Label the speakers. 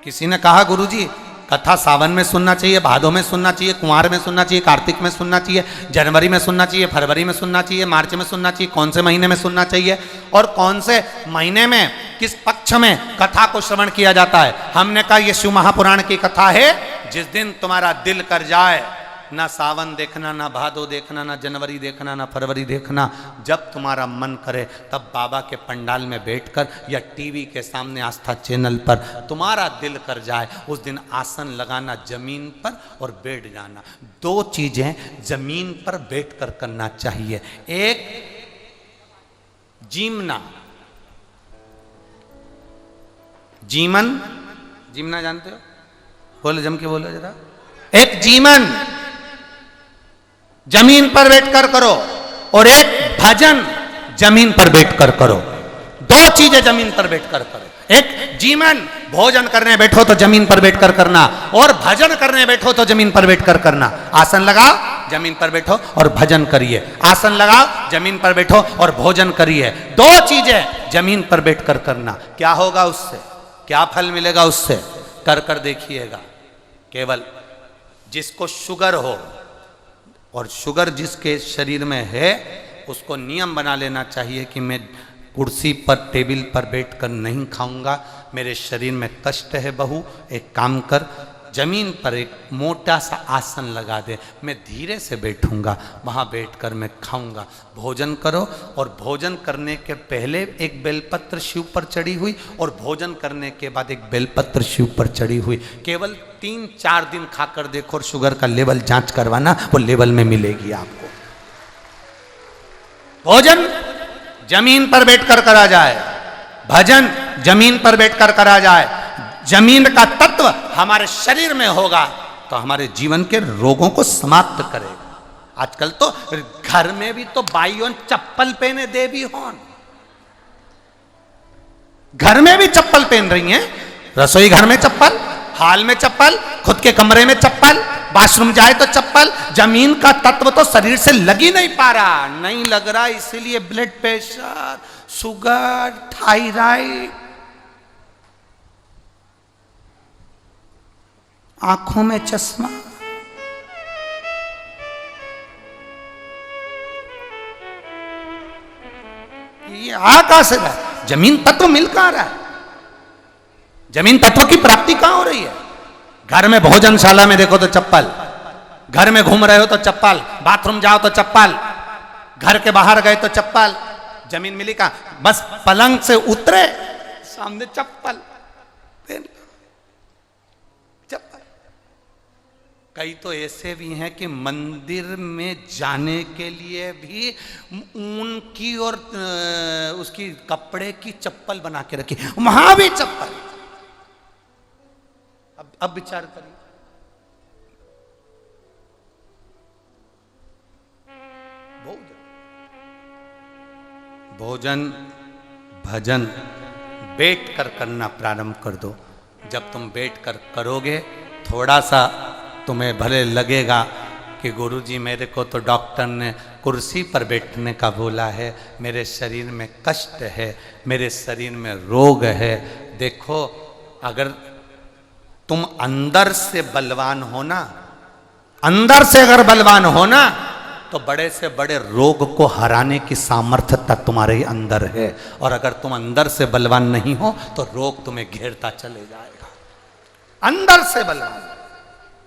Speaker 1: किसी ने कहा गुरुजी कथा सावन में सुनना चाहिए, भादों में सुनना चाहिए, कुंवार में सुनना चाहिए, कार्तिक में सुनना चाहिए, जनवरी में सुनना चाहिए, फरवरी में सुनना चाहिए, मार्च में सुनना चाहिए, कौन से महीने में सुनना चाहिए और कौन से महीने में किस पक्ष में कथा को श्रवण किया जाता है? हमने कहा ये शिव महापुराण की कथा है। जिस दिन तुम्हारा दिल कर जाए, ना सावन देखना, ना भादो देखना, ना जनवरी देखना, ना फरवरी देखना, जब तुम्हारा मन करे तब बाबा के पंडाल में बैठकर या टीवी के सामने आस्था चैनल पर तुम्हारा दिल कर जाए, उस दिन आसन लगाना जमीन पर और बैठ जाना। 2 चीजें जमीन पर बैठकर करना चाहिए। एक जीमना, जीमना जानते हो? बोलो, जम के बोलो जरा। एक जीमन जमीन पर बैठकर करो और एक भजन जमीन पर बैठकर करो। 2 चीजें जमीन पर बैठकर करो। एक जीवन, भोजन करने बैठो तो जमीन पर बैठकर करना, और भजन करने बैठो तो जमीन पर बैठकर करना। आसन लगाओ, जमीन पर बैठो और भजन करिए। आसन लगाओ, जमीन पर बैठो और भोजन करिए। 2 चीजें जमीन पर बैठकर करना। क्या होगा उससे? क्या फल मिलेगा उससे? कर देखिएगा। केवल जिसको शुगर हो, और शुगर जिसके शरीर में है, उसको नियम बना लेना चाहिए कि मैं कुर्सी पर, टेबल पर बैठकर नहीं खाऊंगा, मेरे शरीर में कष्ट है। बहू एक काम कर, जमीन पर एक मोटा सा आसन लगा दे, मैं धीरे से बैठूंगा, वहाँ बैठकर मैं खाऊंगा। भोजन करो, और भोजन करने के पहले एक बेलपत्र शिव पर चढ़ी हुई, और भोजन करने के बाद एक बेलपत्र शिव पर चढ़ी हुई। केवल 3-4 दिन खाकर देखो, और शुगर का लेवल जांच करवाना, वो लेवल में मिलेगी आपको। भोजन जमीन पर बैठकर करा जाए, भजन जमीन पर बैठकर करा जाए। जमीन का तत्व हमारे शरीर में होगा तो हमारे जीवन के रोगों को समाप्त करेगा। आजकल तो घर में भी तो बाइयों चप्पल पहने देवी होन, घर में भी चप्पल पहन रही हैं। रसोई घर में चप्पल, हाल में चप्पल, खुद के कमरे में चप्पल, बाथरूम जाए तो चप्पल। जमीन का तत्व तो शरीर से लग ही नहीं पा रहा, नहीं लग रहा, इसीलिए ब्लड प्रेशर, शुगर, थायराइड, आंखों में चश्मा। ये आ कहां से रहा है? जमीन तत्व मिल कहां रहा है? जमीन तत्व की प्राप्ति कहां हो रही है? घर में भोजनशाला में देखो तो चप्पल, घर में घूम रहे हो तो चप्पल, बाथरूम जाओ तो चप्पल, घर के बाहर गए तो चप्पल। जमीन मिली कहां? बस पलंग से उतरे, सामने चप्पल। कई तो ऐसे भी हैं कि मंदिर में जाने के लिए भी ऊन की और उसकी कपड़े की चप्पल बना के रखी, वहां भी चप्पल। अब विचार करिए, भोजन भजन बैठकर करना प्रारंभ कर दो। जब तुम बैठकर करोगे, थोड़ा सा तुम्हें भले लगेगा कि गुरुजी मेरे को तो डॉक्टर ने कुर्सी पर बैठने का बोला है, मेरे शरीर में कष्ट है, मेरे शरीर में रोग है। देखो, अगर तुम अंदर से बलवान हो ना, अंदर से अगर बलवान हो ना, तो बड़े से बड़े रोग को हराने की सामर्थ्यता तुम्हारे अंदर है। और अगर तुम अंदर से बलवान नहीं हो तो रोग तुम्हें घेरता चले जाएगा। अंदर से बलवान,